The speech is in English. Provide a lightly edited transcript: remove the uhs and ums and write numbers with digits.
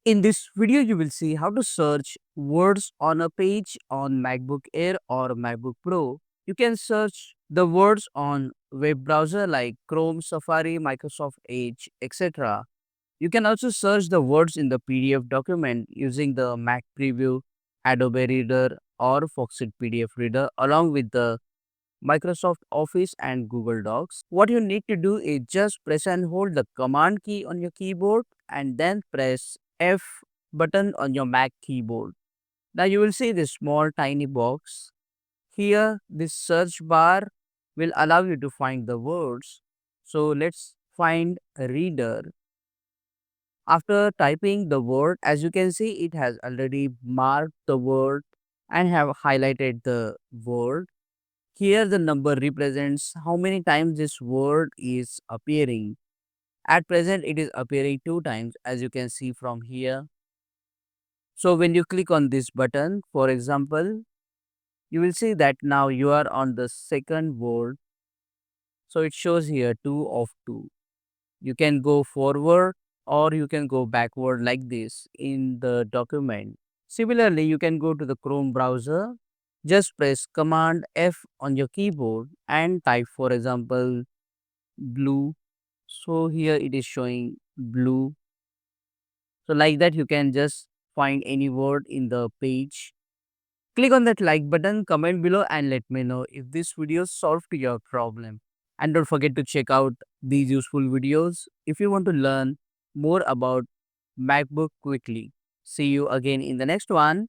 In this video, you will see how to search words on a page on MacBook Air or MacBook Pro. You can search the words on web browser like Chrome, Safari, Microsoft Edge, etc. You can also search the words in the PDF document using the Mac Preview, Adobe Reader, or Foxit PDF Reader along with the Microsoft Office and Google Docs. What you need to do is just press and hold the command key on your keyboard and then press F button on your Mac keyboard. Now you will see this small tiny box. Here this search bar will allow you to find the words. So let's find a reader. After typing the word, as you can see, it has already marked the word and have highlighted the word. Here the number represents how many times this word is appearing. At present it is appearing 2 times as you can see from here. So when you click on this button, for example, you will see that now you are on the second word. So it shows here 2 of 2. You can go forward or you can go backward like this in the document. Similarly, you can go to the Chrome browser. Just press Command F on your keyboard and type, for example, blue. So here it is showing blue. So like that, you can just find any word in the page. Click on that like button, comment below and let me know if this video solved your problem. And don't forget to check out these useful videos if you want to learn more about MacBook quickly. See you again in the next one.